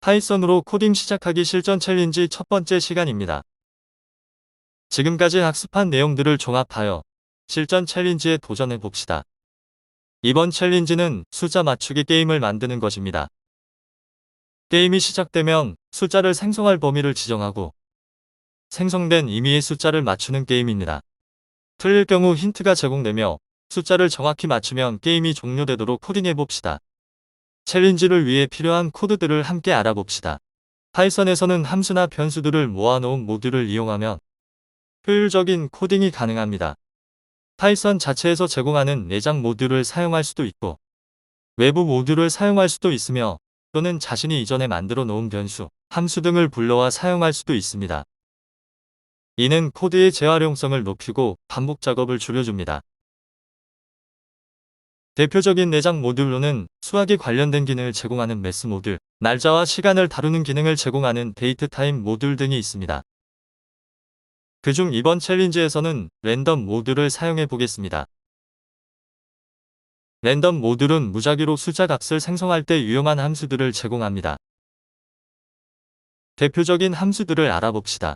파이썬으로 코딩 시작하기 실전 챌린지 첫 번째 시간입니다. 지금까지 학습한 내용들을 종합하여 실전 챌린지에 도전해 봅시다. 이번 챌린지는 숫자 맞추기 게임을 만드는 것입니다. 게임이 시작되면 숫자를 생성할 범위를 지정하고 생성된 임의의 숫자를 맞추는 게임입니다. 틀릴 경우 힌트가 제공되며 숫자를 정확히 맞추면 게임이 종료되도록 코딩해 봅시다. 챌린지를 위해 필요한 코드들을 함께 알아봅시다. 파이썬에서는 함수나 변수들을 모아놓은 모듈을 이용하면 효율적인 코딩이 가능합니다. 파이썬 자체에서 제공하는 내장 모듈을 사용할 수도 있고 외부 모듈을 사용할 수도 있으며 또는 자신이 이전에 만들어 놓은 변수, 함수 등을 불러와 사용할 수도 있습니다. 이는 코드의 재활용성을 높이고 반복 작업을 줄여줍니다. 대표적인 내장 모듈로는 수학에 관련된 기능을 제공하는 매스 모듈, 날짜와 시간을 다루는 기능을 제공하는 데이트 타임 모듈 등이 있습니다. 그중 이번 챌린지에서는 랜덤 모듈을 사용해 보겠습니다. 랜덤 모듈은 무작위로 숫자 값을 생성할 때 유용한 함수들을 제공합니다. 대표적인 함수들을 알아봅시다.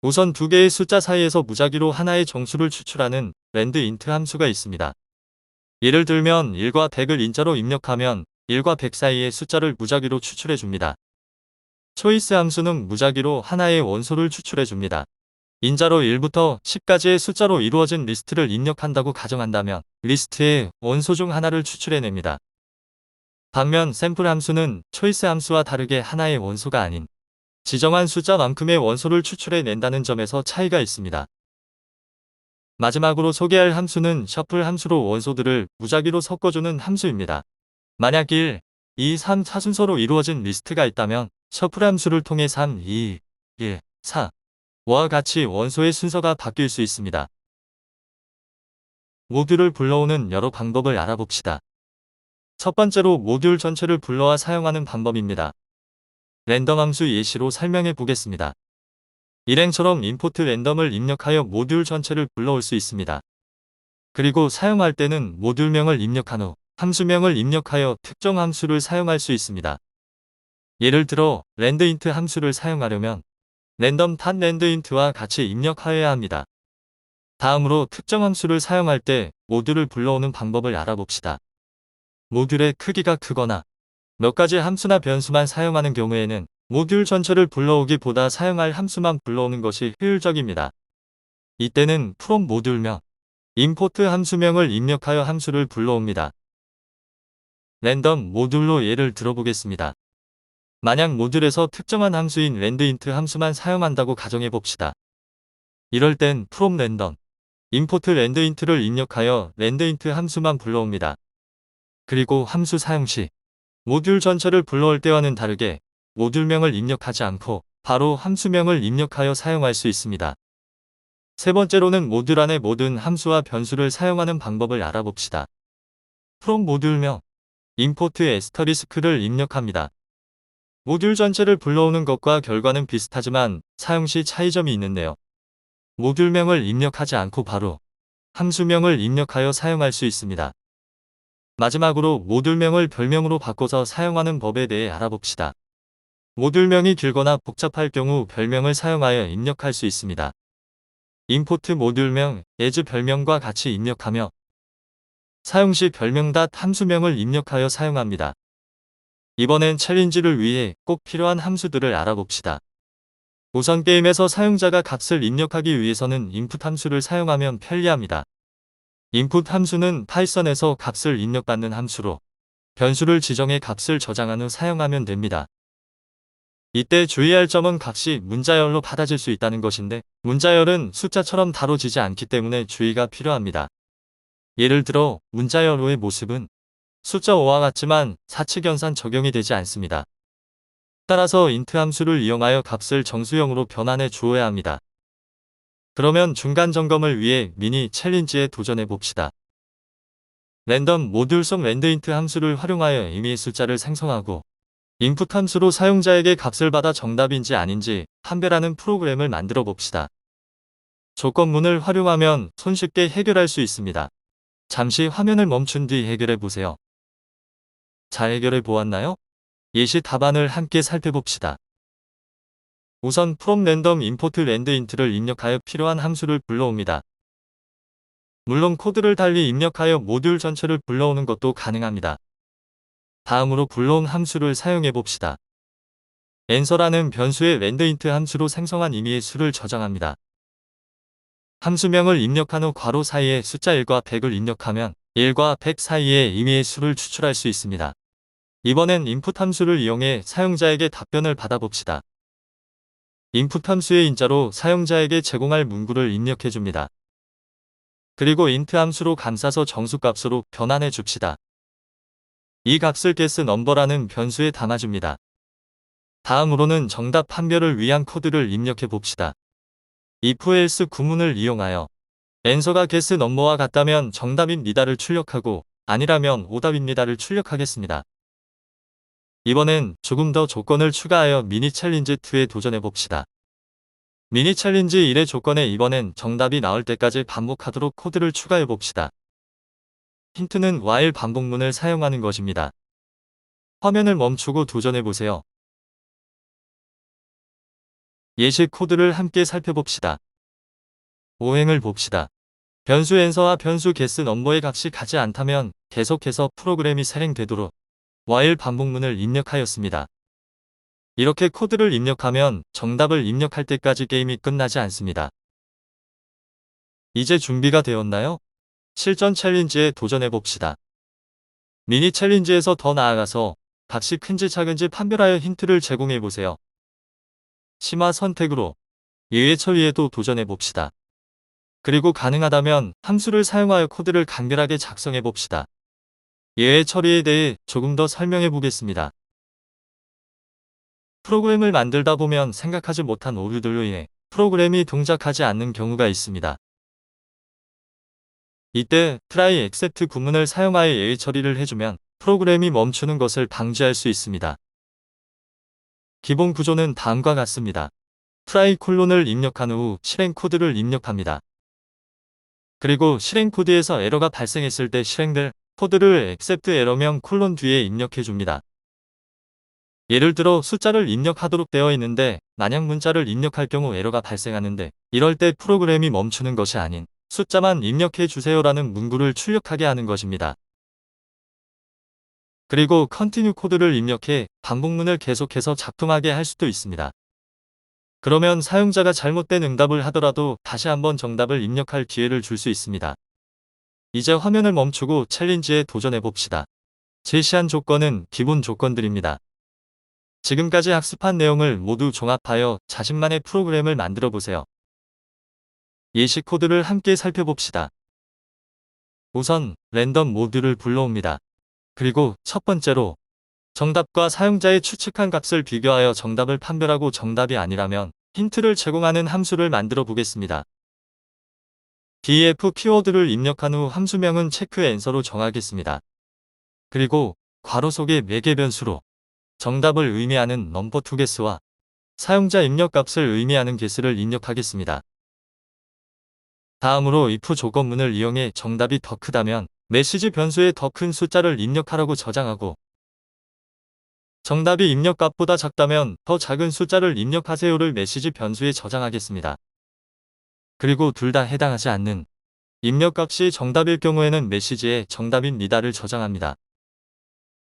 우선 두 개의 숫자 사이에서 무작위로 하나의 정수를 추출하는 랜드인트 함수가 있습니다. 예를 들면 1과 100을 인자로 입력하면 1과 100 사이의 숫자를 무작위로 추출해 줍니다. 초이스 함수는 무작위로 하나의 원소를 추출해 줍니다. 인자로 1부터 10까지의 숫자로 이루어진 리스트를 입력한다고 가정한다면 리스트의 원소 중 하나를 추출해냅니다. 반면 샘플 함수는 초이스 함수와 다르게 하나의 원소가 아닌 지정한 숫자만큼의 원소를 추출해낸다는 점에서 차이가 있습니다. 마지막으로 소개할 함수는 셔플 함수로 원소들을 무작위로 섞어주는 함수입니다. 만약 1, 2, 3, 4순서로 이루어진 리스트가 있다면 셔플 함수를 통해 3, 2, 1, 4, 와 같이 원소의 순서가 바뀔 수 있습니다. 모듈을 불러오는 여러 방법을 알아봅시다. 첫 번째로 모듈 전체를 불러와 사용하는 방법입니다. 랜덤 함수 예시로 설명해 보겠습니다. 일행처럼 임포트 랜덤을 입력하여 모듈 전체를 불러올 수 있습니다. 그리고 사용할 때는 모듈명을 입력한 후 함수명을 입력하여 특정 함수를 사용할 수 있습니다. 예를 들어 랜드인트 함수를 사용하려면 랜덤 닷 랜드인트와 같이 입력하여야 합니다. 다음으로 특정 함수를 사용할 때 모듈을 불러오는 방법을 알아봅시다. 모듈의 크기가 크거나 몇 가지 함수나 변수만 사용하는 경우에는 모듈 전체를 불러오기보다 사용할 함수만 불러오는 것이 효율적입니다. 이때는 from 모듈명, 임포트 함수명을 입력하여 함수를 불러옵니다. 랜덤 모듈로 예를 들어보겠습니다. 만약 모듈에서 특정한 함수인 랜드인트 함수만 사용한다고 가정해 봅시다. 이럴 땐 from 랜덤, 임포트 랜드인트를 입력하여 랜드인트 함수만 불러옵니다. 그리고 함수 사용 시 모듈 전체를 불러올 때와는 다르게 모듈명을 입력하지 않고 바로 함수명을 입력하여 사용할 수 있습니다. 세 번째로는 모듈 안의 모든 함수와 변수를 사용하는 방법을 알아봅시다. from 모듈명, 임포트 애스터리스크를 입력합니다. 모듈 전체를 불러오는 것과 결과는 비슷하지만 사용 시 차이점이 있는데요. 모듈명을 입력하지 않고 바로 함수명을 입력하여 사용할 수 있습니다. 마지막으로 모듈명을 별명으로 바꿔서 사용하는 법에 대해 알아봅시다. 모듈명이 길거나 복잡할 경우 별명을 사용하여 입력할 수 있습니다. 임포트 모듈명, as 별명과 같이 입력하며 사용 시 별명 닷 함수명을 입력하여 사용합니다. 이번엔 챌린지를 위해 꼭 필요한 함수들을 알아봅시다. 우선 게임에서 사용자가 값을 입력하기 위해서는 input 함수를 사용하면 편리합니다. input 함수는 파이썬에서 값을 입력받는 함수로 변수를 지정해 값을 저장한 후 사용하면 됩니다. 이때 주의할 점은 값이 문자열로 받아질 수 있다는 것인데 문자열은 숫자처럼 다뤄지지 않기 때문에 주의가 필요합니다. 예를 들어 문자열로의 모습은 숫자 5와 같지만 사칙 연산 적용이 되지 않습니다. 따라서 int 함수를 이용하여 값을 정수형으로 변환해 주어야 합니다. 그러면 중간 점검을 위해 미니 챌린지에 도전해 봅시다. 랜덤 모듈 속 랜드인트 함수를 활용하여 임의의 숫자를 생성하고 인풋 함수로 사용자에게 값을 받아 정답인지 아닌지 판별하는 프로그램을 만들어 봅시다. 조건문을 활용하면 손쉽게 해결할 수 있습니다. 잠시 화면을 멈춘 뒤 해결해 보세요. 잘 해결해 보았나요? 예시 답안을 함께 살펴봅시다. 우선 from random import landint를 입력하여 필요한 함수를 불러옵니다. 물론 코드를 달리 입력하여 모듈 전체를 불러오는 것도 가능합니다. 다음으로 불러온 함수를 사용해 봅시다. answer라는 변수의 landint 함수로 생성한 임의의 수를 저장합니다. 함수명을 입력한 후 괄호 사이에 숫자 1과 100을 입력하면 1과 100 사이에 임의의 수를 추출할 수 있습니다. 이번엔 input 함수를 이용해 사용자에게 답변을 받아봅시다. input 함수의 인자로 사용자에게 제공할 문구를 입력해 줍니다. 그리고 int 함수로 감싸서 정수값으로 변환해 줍시다. 이 값을 getNumber라는 변수에 담아줍니다. 다음으로는 정답 판별을 위한 코드를 입력해 봅시다. if else 구문을 이용하여 answer가 getNumber와 같다면 정답입니다를 출력하고 아니라면 오답입니다를 출력하겠습니다. 이번엔 조금 더 조건을 추가하여 미니 챌린지 2에 도전해 봅시다. 미니 챌린지 1의 조건에 이번엔 정답이 나올 때까지 반복하도록 코드를 추가해 봅시다. 힌트는 while 반복문을 사용하는 것입니다. 화면을 멈추고 도전해 보세요. 예시 코드를 함께 살펴봅시다. 오행을 봅시다. 변수 answer와 변수 getNumber의 값이 같지 않다면 계속해서 프로그램이 실행되도록 while 반복문을 입력하였습니다. 이렇게 코드를 입력하면 정답을 입력할 때까지 게임이 끝나지 않습니다. 이제 준비가 되었나요? 실전 챌린지에 도전해 봅시다. 미니 챌린지에서 더 나아가서 값이 큰지 작은지 판별하여 힌트를 제공해 보세요. 심화 선택으로 예외 처리에도 도전해 봅시다. 그리고 가능하다면 함수를 사용하여 코드를 간결하게 작성해 봅시다. 예외 처리에 대해 조금 더 설명해 보겠습니다. 프로그램을 만들다 보면 생각하지 못한 오류들로 인해 프로그램이 동작하지 않는 경우가 있습니다. 이때 try except 구문을 사용하여 예외 처리를 해주면 프로그램이 멈추는 것을 방지할 수 있습니다. 기본 구조는 다음과 같습니다. try 콜론을 입력한 후 실행 코드를 입력합니다. 그리고 실행 코드에서 에러가 발생했을 때 실행될 코드를 except 에러명 콜론 뒤에 입력해 줍니다. 예를 들어 숫자를 입력하도록 되어 있는데 만약 문자를 입력할 경우 에러가 발생하는데 이럴 때 프로그램이 멈추는 것이 아닌 숫자만 입력해 주세요라는 문구를 출력하게 하는 것입니다. 그리고 continue 코드를 입력해 반복문을 계속해서 작동하게 할 수도 있습니다. 그러면 사용자가 잘못된 응답을 하더라도 다시 한번 정답을 입력할 기회를 줄 수 있습니다. 이제 화면을 멈추고 챌린지에 도전해 봅시다. 제시한 조건은 기본 조건들입니다. 지금까지 학습한 내용을 모두 종합하여 자신만의 프로그램을 만들어 보세요. 예시 코드를 함께 살펴봅시다. 우선 랜덤 모듈을 불러옵니다. 그리고 첫 번째로 정답과 사용자의 추측한 값을 비교하여 정답을 판별하고 정답이 아니라면 힌트를 제공하는 함수를 만들어 보겠습니다. def 키워드를 입력한 후 함수명은 체크 answer로 정하겠습니다. 그리고 괄호 속에 매개 변수로 정답을 의미하는 number to guess와 사용자 입력 값을 의미하는 guess를 입력하겠습니다. 다음으로 if 조건문을 이용해 정답이 더 크다면 메시지 변수에 더 큰 숫자를 입력하라고 저장하고 정답이 입력값보다 작다면 더 작은 숫자를 입력하세요를 메시지 변수에 저장하겠습니다. 그리고 둘 다 해당하지 않는 입력값이 정답일 경우에는 메시지에 정답입니다를 저장합니다.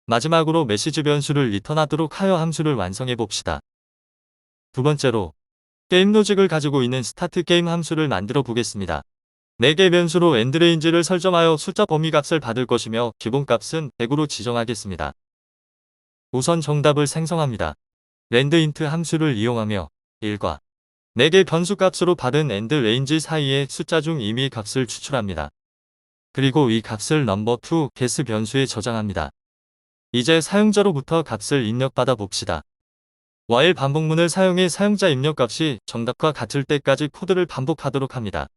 마지막으로 메시지 변수를 리턴하도록 하여 함수를 완성해 봅시다. 두 번째로 게임 로직을 가지고 있는 스타트 게임 함수를 만들어 보겠습니다. 4개 변수로 endrange를 설정하여 숫자 범위값을 받을 것이며 기본값은 100으로 지정하겠습니다. 우선 정답을 생성합니다. landint 함수를 이용하며 1과 4개 변수값으로 받은 endrange 사이의 숫자 중 임의의 값을 추출합니다. 그리고 이 값을 number to guess 변수에 저장합니다. 이제 사용자로부터 값을 입력받아 봅시다. while 반복문을 사용해 사용자 입력값이 정답과 같을 때까지 코드를 반복하도록 합니다.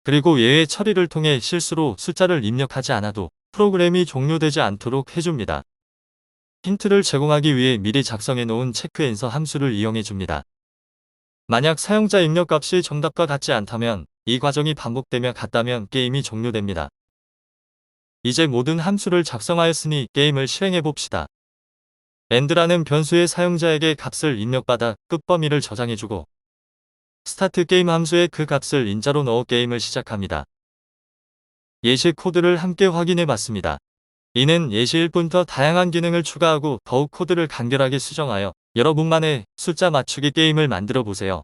그리고 예외 처리를 통해 실수로 숫자를 입력하지 않아도 프로그램이 종료되지 않도록 해줍니다. 힌트를 제공하기 위해 미리 작성해 놓은 체크 answer 함수를 이용해 줍니다. 만약 사용자 입력값이 정답과 같지 않다면 이 과정이 반복되며 같다면 게임이 종료됩니다. 이제 모든 함수를 작성하였으니 게임을 실행해 봅시다. end라는 변수의 사용자에게 값을 입력받아 끝범위를 저장해주고 스타트 게임 함수에 그 값을 인자로 넣어 게임을 시작합니다. 예시 코드를 함께 확인해 봤습니다. 이는 예시일 뿐 더 다양한 기능을 추가하고 더욱 코드를 간결하게 수정하여 여러분만의 숫자 맞추기 게임을 만들어 보세요.